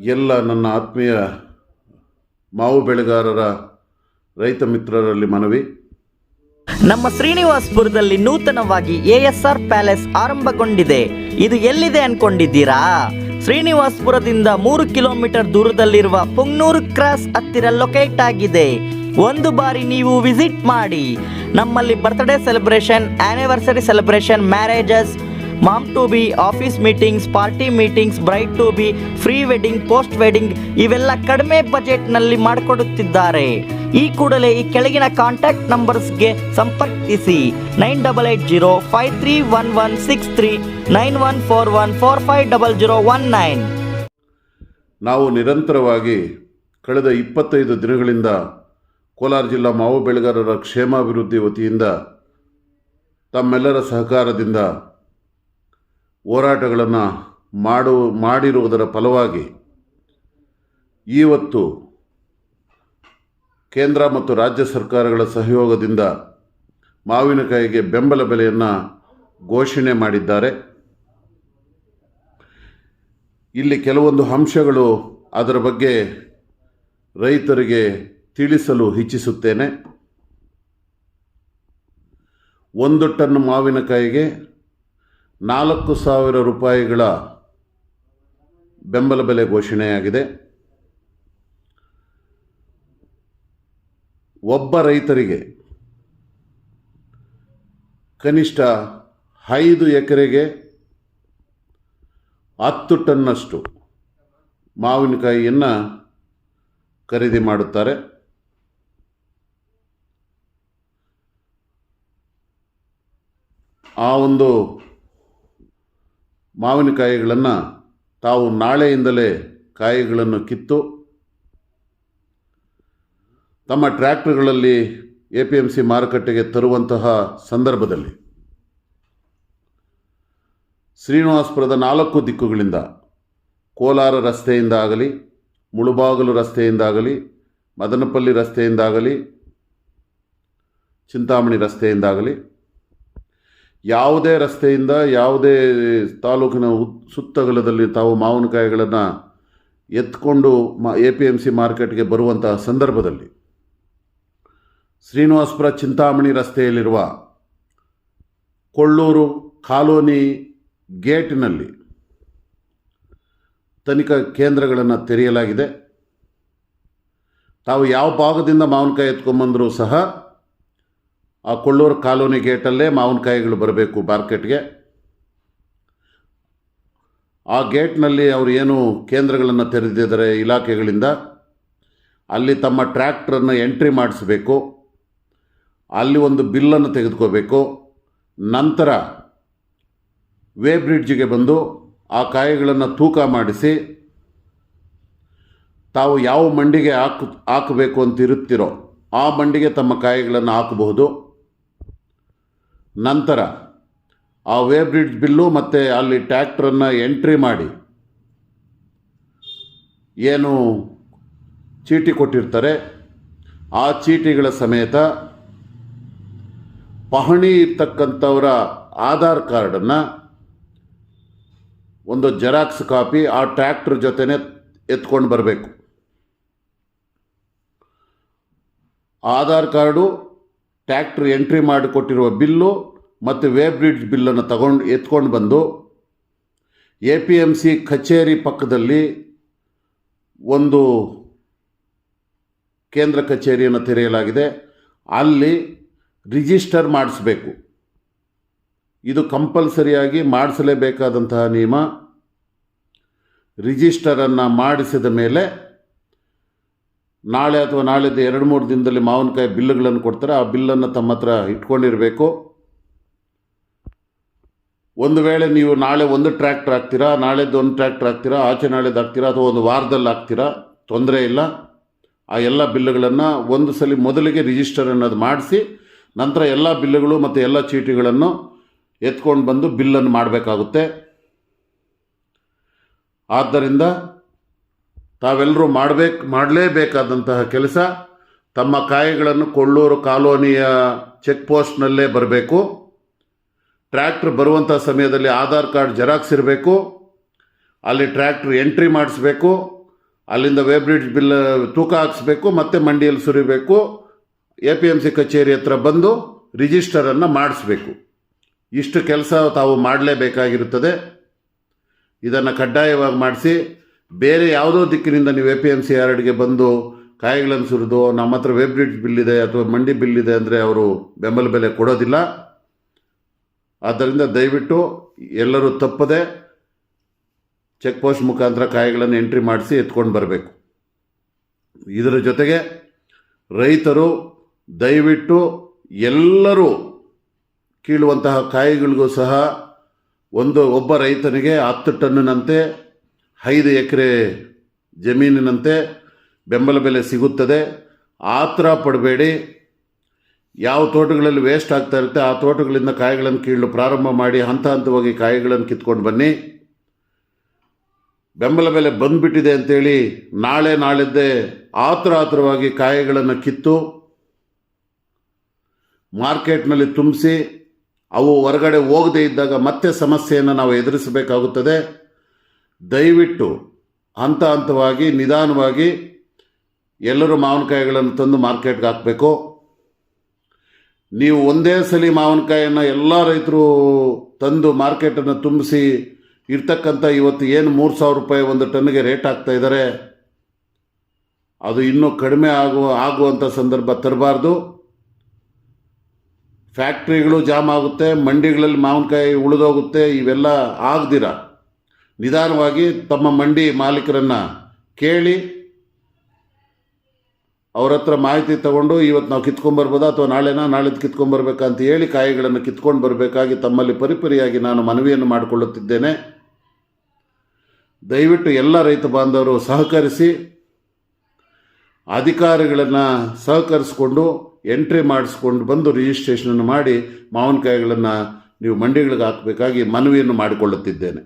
ಎಲ್ಲ ನನ್ನ ಆತ್ಮೀಯ ಮಾವು ಬೆಳೆಗಾರರ ರೈತ ಮಿತ್ರರಲ್ಲಿ ಮನವಿ. ನಮ್ಮ ಶ್ರೀನಿವಾಸಪುರದಲ್ಲಿ ನೂತನವಾಗಿ ASR ಪ್ಯಾಲೇಸ್ ಆರಂಭಗೊಂಡಿದೆ. ಇದು ಎಲ್ಲಿದೆ ಅನ್ಕೊಂಡಿದ್ದೀರಾ? ಶ್ರೀನಿವಾಸಪುರದಿಂದ 3 ಕಿಲೋಮೀಟರ್ ದೂರದಲ್ಲಿರುವ ಪುಂಗ್ನೂರು ಕ್ರಾಸ್ ಹತ್ತಿರ ಲೊಕೇಟ್ ಆಗಿದೆ. ಒಂದು ಬಾರಿ ನೀವು ವಿಸಿಟ್ ಮಾಡಿ. ನಮ್ಮಲ್ಲಿ birthday celebration, anniversary celebration, marriages, mom to be, office meetings, party meetings, bride to be, pre wedding, post wedding ಇವೆಲ್ಲ ಕಡಿಮೆ ಬಜೆಟ್ನಲ್ಲಿ ಮಾಡಿಕೊಡುತ್ತಿದ್ದಾರೆ. ಈ ಕೂಡಲೇ ಈ ಕೆಳಗಿನ ಕಾಂಟ್ಯಾಕ್ಟ್ ನಂಬರ್ಸ್ಗೆ ಸಂಪರ್ಕಿಸಿ. 980531163914145019. ನಾವು ನಿರಂತರವಾಗಿ ಕಳೆದ 25 ದಿನಗಳಿಂದ ಕೋಲಾರ ಜಿಲ್ಲಾ ಮಾವು ಬೆಳೆಗಾರರ ಕ್ಷೇಮಾಭಿವೃದ್ಧಿ ವತಿಯಿಂದ ತಮ್ಮೆಲ್ಲರ ಸಹಕಾರದಿಂದ ಹೋರಾಟಗಳನ್ನು ಮಾಡಿರುವುದರ ಫಲವಾಗಿ ಇವತ್ತು ಕೇಂದ್ರ ಮತ್ತು ರಾಜ್ಯ ಸರ್ಕಾರಗಳ ಸಹಯೋಗದಿಂದ ಮಾವಿನಕಾಯಿಗೆ ಬೆಂಬಲ ಬೆಲೆಯನ್ನು ಘೋಷಣೆ ಮಾಡಿದ್ದಾರೆ. ಇಲ್ಲಿ ಕೆಲವೊಂದು ಅಂಶಗಳು ಅದರ ಬಗ್ಗೆ ರೈತರಿಗೆ ತಿಳಿಸಲು ಇಚ್ಛಿಸುತ್ತೇನೆ. 1 ಟನ್ ಮಾವಿನಕಾಯಿಗೆ 4,000 ರೂಪಾಯಿಗಳ ಬೆಂಬಲ ಬೆಲೆ ಘೋಷಣೆಯಾಗಿದೆ. ಒಬ್ಬ ರೈತರಿಗೆ ಕನಿಷ್ಠ 5 ಎಕರೆಗೆ 10 ಟನ್ನಷ್ಟು ಮಾವಿನಕಾಯಿಯನ್ನು ಖರೀದಿ ಮಾಡುತ್ತಾರೆ. ಆ ಒಂದು ಮಾವಿನಕಾಯಿಗಳನ್ನು ತಾವು ನಾಳೆಯಿಂದಲೇ ಕಾಯಿಗಳನ್ನು ಕಿತ್ತು ತಮ್ಮ ಟ್ರ್ಯಾಕ್ಟರ್ಗಳಲ್ಲಿ APMC ಮಾರುಕಟ್ಟೆಗೆ ತರುವಂತಹ ಸಂದರ್ಭದಲ್ಲಿ ಶ್ರೀನಿವಾಸಪುರದ 4 ದಿಕ್ಕುಗಳಿಂದ, ಕೋಲಾರ ರಸ್ತೆಯಿಂದ ಆಗಲಿ, ಮುಳುಬಾಗಿಲು ರಸ್ತೆಯಿಂದಾಗಲಿ, ಮದನಪಲ್ಲಿ ರಸ್ತೆಯಿಂದಾಗಲಿ, ಚಿಂತಾಮಣಿ ರಸ್ತೆಯಿಂದಾಗಲಿ, ಯಾವುದೇ ರಸ್ತೆಯಿಂದ ಯಾವುದೇ ತಾಲೂಕಿನ ಸುತ್ತಗಲದಲ್ಲಿ ತಾವು ಮಾವಿನಕಾಯಿಗಳನ್ನು ಎತ್ಕೊಂಡು APMC ಮಾರ್ಕೆಟ್ಗೆ ಬರುವಂತಹ ಸಂದರ್ಭದಲ್ಲಿ ಶ್ರೀನಿವಾಸಪುರ ಚಿಂತಾಮಣಿ ರಸ್ತೆಯಲ್ಲಿರುವ ಕೊಳ್ಳೂರು ಕಾಲೋನಿ ಗೇಟಿನಲ್ಲಿ ತನಿಖಾ ಕೇಂದ್ರಗಳನ್ನು ತೆರೆಯಲಾಗಿದೆ. ತಾವು ಯಾವ ಭಾಗದಿಂದ ಮಾವಿನಕಾಯಿ ಎತ್ಕೊಂಡ್ಬಂದರೂ ಸಹ ಆ ಕೊಳ್ಳೂರು ಕಾಲೋನಿ ಗೇಟಲ್ಲೇ ಮಾವಿನಕಾಯಿಗಳು ಬರಬೇಕು ಮಾರ್ಕೆಟ್ಗೆ. ಆ ಗೇಟ್ನಲ್ಲಿ ಅವರು ಏನು ಕೇಂದ್ರಗಳನ್ನು ತೆರೆದಿದ್ದಾರೆ ಇಲಾಖೆಗಳಿಂದ, ಅಲ್ಲಿ ತಮ್ಮ ಟ್ರ್ಯಾಕ್ಟ್ರನ್ನು ಎಂಟ್ರಿ ಮಾಡಿಸಬೇಕು. ಅಲ್ಲಿ ಒಂದು ಬಿಲ್ಲನ್ನು ತೆಗೆದುಕೋಬೇಕು. ನಂತರ ವೇ ಬ್ರಿಡ್ಜಿಗೆ ಬಂದು ಆ ಕಾಯಿಗಳನ್ನು ತೂಕ ಮಾಡಿಸಿ ತಾವು ಯಾವ ಮಂಡಿಗೆ ಹಾಕಬೇಕು ಅಂತ ಇರುತ್ತೀರೋ ಆ ಮಂಡಿಗೆ ತಮ್ಮ ಕಾಯಿಗಳನ್ನು ಹಾಕಬಹುದು. ನಂತರ ಆ ವೇ ಬ್ರಿಡ್ಜ್ ಬಿಲ್ಲು ಮತ್ತು ಅಲ್ಲಿ ಟ್ರ್ಯಾಕ್ಟ್ರನ್ನು ಎಂಟ್ರಿ ಮಾಡಿ ಏನು ಚೀಟಿ ಕೊಟ್ಟಿರ್ತಾರೆ ಆ ಚೀಟಿಗಳ ಸಮೇತ ಪಹಣಿ ಇರ್ತಕ್ಕಂಥವರ ಆಧಾರ್ ಕಾರ್ಡನ್ನು ಒಂದು ಜೆರಾಕ್ಸ್ ಕಾಪಿ ಆ ಟ್ರ್ಯಾಕ್ಟರ್ ಜೊತೆನೇ ಎತ್ಕೊಂಡು ಬರಬೇಕು. Aadhaar card, tractor entry ಮಾಡಿಕೊಟ್ಟಿರುವ bill ಮತ್ತು ವೇ ಬ್ರಿಡ್ಜ್ ಬಿಲ್ಲನ್ನು ಎತ್ಕೊಂಡು ಬಂದು APMC ಕಚೇರಿ ಪಕ್ಕದಲ್ಲಿ ಒಂದು ಕೇಂದ್ರ ಕಚೇರಿಯನ್ನು ತೆರೆಯಲಾಗಿದೆ. ಅಲ್ಲಿ ರಿಜಿಸ್ಟರ್ ಮಾಡಿಸಬೇಕು. ಇದು ಕಂಪಲ್ಸರಿಯಾಗಿ ಮಾಡಿಸಲೇಬೇಕಾದಂತಹ ನಿಯಮ. ರಿಜಿಸ್ಟರನ್ನು ಮಾಡಿಸಿದ ಮೇಲೆ ನಾಳೆ ಅಥವಾ ನಾಳೆದು 2-3 ದಿನದಲ್ಲಿ ಮಾವಿನಕಾಯಿ ಬಿಲ್ಲುಗಳನ್ನು ಕೊಡ್ತಾರೆ. ಆ ಬಿಲ್ಲನ್ನು ತಮ್ಮ ಹತ್ರ ಇಟ್ಕೊಂಡಿರಬೇಕು. ಒಂದು ವೇಳೆ ನೀವು ನಾಳೆ ಒಂದು ಟ್ರ್ಯಾಕ್ಟರ್ ಹಾಕ್ತೀರಾ, ನಾಳೆದು ಒಂದು ಟ್ರ್ಯಾಕ್ಟರ್ ಹಾಕ್ತೀರಾ, ಆಚೆ ನಾಳೆದು ಹಾಕ್ತೀರಾ ಅಥವಾ ಒಂದು ವಾರದಲ್ಲಿ ಹಾಕ್ತೀರಾ, ತೊಂದರೆ ಇಲ್ಲ. ಆ ಎಲ್ಲ ಬಿಲ್ಲುಗಳನ್ನು ಒಂದು ಸಲ ಮೊದಲಿಗೆ ರಿಜಿಸ್ಟರ್ ಅನ್ನೋದು ಮಾಡಿಸಿ ನಂತರ ಎಲ್ಲ ಬಿಲ್ಲುಗಳು ಮತ್ತು ಎಲ್ಲ ಚೀಟಿಗಳನ್ನು ಎತ್ಕೊಂಡು ಬಂದು ಬಿಲ್ಲನ್ನು ಮಾಡಬೇಕಾಗುತ್ತೆ. ಆದ್ದರಿಂದ ತಾವೆಲ್ಲರೂ ಮಾಡಲೇಬೇಕಾದಂತಹ ಕೆಲಸ, ತಮ್ಮ ಕಾಯಿಗಳನ್ನು ಕೊಳ್ಳೂರು ಕಾಲೋನಿಯ ಚೆಕ್ ಪೋಸ್ಟ್ನಲ್ಲೇ ಬರಬೇಕು. ಟ್ರ್ಯಾಕ್ಟರ್ ಬರುವಂಥ ಸಮಯದಲ್ಲಿ ಆಧಾರ್ ಕಾರ್ಡ್ ಜೆರಾಕ್ಸ್ ಇರಬೇಕು. ಅಲ್ಲಿ ಟ್ರ್ಯಾಕ್ಟರ್ ಎಂಟ್ರಿ ಮಾಡಿಸ್ಬೇಕು. ಅಲ್ಲಿಂದ ವೇಬ್ರಿಡ್ಜ್ ಬಿಲ್ ತೂಕ ಹಾಕಿಸ್ಬೇಕು, ಮತ್ತು ಮಂಡಿಯಲ್ಲಿ ಸುರಿಬೇಕು, APMC ಕಚೇರಿ ಹತ್ರ ಬಂದು ರಿಜಿಸ್ಟರನ್ನು ಮಾಡಿಸ್ಬೇಕು. ಇಷ್ಟು ಕೆಲಸ ತಾವು ಮಾಡಲೇಬೇಕಾಗಿರುತ್ತದೆ. ಇದನ್ನು ಕಡ್ಡಾಯವಾಗಿ ಮಾಡಿಸಿ. ಬೇರೆ ಯಾವುದೋ ದಿಕ್ಕಿನಿಂದ ನೀವು APMC ಯಾರ್ಡ್ಗೆ ಬಂದು ಕಾಯಿಗಳನ್ನು ಸುರಿದು ನಮ್ಮ ಹತ್ರ ವೇಬ್ರಿಡ್ಜ್ ಬಿಲ್ ಇದೆ ಅಥವಾ ಮಂಡಿ ಬಿಲ್ ಇದೆ ಅಂದರೆ ಅವರು ಬೆಂಬಲ ಬೆಲೆ ಕೊಡೋದಿಲ್ಲ. ಆದ್ದರಿಂದ ದಯವಿಟ್ಟು ಎಲ್ಲರೂ ತಪ್ಪದೆ ಚೆಕ್ ಪೋಸ್ಟ್ ಮುಖಾಂತರ ಕಾಯಿಗಳನ್ನು ಎಂಟ್ರಿ ಮಾಡಿಸಿ ಎತ್ಕೊಂಡು ಬರಬೇಕು. ಇದರ ಜೊತೆಗೆ ರೈತರು ದಯವಿಟ್ಟು ಎಲ್ಲರೂ ಕೀಳುವಂತಹ ಕಾಯಿಗಳಿಗೂ ಸಹ ಒಬ್ಬ ರೈತನಿಗೆ 10 ಟನ್ನಿನಂತೆ 5 ಎಕರೆ ಜಮೀನಿನಂತೆ ಬೆಂಬಲ ಬೆಲೆ ಸಿಗುತ್ತದೆ. ಆತರ ಪಡಬೇಡಿ. ಯಾವ ತೋಟಗಳಲ್ಲಿ ವೇಸ್ಟ್ ಆಗ್ತಾ ಇರುತ್ತೆ ಆ ತೋಟಗಳಿಂದ ಕಾಯಿಗಳನ್ನು ಕೀಳಲು ಪ್ರಾರಂಭ ಮಾಡಿ ಹಂತ ಹಂತವಾಗಿ ಕಾಯಿಗಳನ್ನು ಕಿತ್ಕೊಂಡು ಬನ್ನಿ. ಬೆಂಬಲ ಬೆಲೆ ಬಂದುಬಿಟ್ಟಿದೆ ಅಂತೇಳಿ ನಾಳೆದ್ದೇ ಆತುರವಾಗಿ ಕಾಯಿಗಳನ್ನು ಕಿತ್ತು ಮಾರ್ಕೆಟ್ನಲ್ಲಿ ತುಂಬಿಸಿ ಅವು ಹೊರಗಡೆ ಹೋಗದೇ ಇದ್ದಾಗ ಮತ್ತೆ ಸಮಸ್ಯೆಯನ್ನು ನಾವು ಎದುರಿಸಬೇಕಾಗುತ್ತದೆ. ದಯವಿಟ್ಟು ಹಂತ ಹಂತವಾಗಿ ನಿಧಾನವಾಗಿ ಎಲ್ಲರೂ ಮಾವಿನಕಾಯಿಗಳನ್ನು ತಂದು ಮಾರ್ಕೆಟ್ಗೆ ಹಾಕಬೇಕು. ನೀವು ಒಂದೇ ಸಲ ಮಾವಿನಕಾಯಿಯನ್ನು ಎಲ್ಲ ರೈತರು ತಂದು ಮಾರ್ಕೆಟನ್ನು ತುಂಬಿಸಿ ಇರ್ತಕ್ಕಂಥ ಇವತ್ತು ಏನು 3,000 ರೂಪಾಯಿ ಒಂದು ಟನ್ನಿಗೆ ರೇಟ್ ಆಗ್ತಾ ಇದ್ದಾರೆ, ಅದು ಇನ್ನೂ ಕಡಿಮೆ ಆಗುವಂಥ ಸಂದರ್ಭ ತರಬಾರ್ದು. ಫ್ಯಾಕ್ಟ್ರಿಗಳು ಜಾಮ್ ಆಗುತ್ತೆ, ಮಂಡಿಗಳಲ್ಲಿ ಮಾವಿನಕಾಯಿ ಉಳಿದೋಗುತ್ತೆ. ಇವೆಲ್ಲ ಆಗದಿರ ನಿಧಾನವಾಗಿ ತಮ್ಮ ಮಂಡಿ ಮಾಲೀಕರನ್ನು ಕೇಳಿ ಅವ್ರ ಹತ್ರ ಮಾಹಿತಿ ತಗೊಂಡು ಇವತ್ತು ನಾವು ಕಿತ್ಕೊಂಡ್ಬರ್ಬೋದಾ ಅಥವಾ ನಾಳೆದು ಕಿತ್ಕೊಂಡ್ಬರ್ಬೇಕಾ ಅಂತ ಹೇಳಿ ಕಾಯಿಗಳನ್ನು ಕಿತ್ಕೊಂಡು ಬರಬೇಕಾಗಿ ತಮ್ಮಲ್ಲಿ ಪರಿಪರಿಯಾಗಿ ನಾನು ಮನವಿಯನ್ನು ಮಾಡಿಕೊಳ್ಳುತ್ತಿದ್ದೇನೆ. ದಯವಿಟ್ಟು ಎಲ್ಲ ರೈತ ಬಾಂಧವರು ಸಹಕರಿಸಿ, ಅಧಿಕಾರಿಗಳನ್ನು ಸಹಕರಿಸಿಕೊಂಡು ಎಂಟ್ರಿ ಮಾಡಿಸ್ಕೊಂಡು ಬಂದು ರಿಜಿಸ್ಟ್ರೇಷನನ್ನು ಮಾಡಿ ಮಾವಿನಕಾಯಿಗಳನ್ನು ನೀವು ಮಂಡಿಗಳಿಗೆ ಹಾಕಬೇಕಾಗಿ ಮನವಿಯನ್ನು ಮಾಡಿಕೊಳ್ಳುತ್ತಿದ್ದೇನೆ.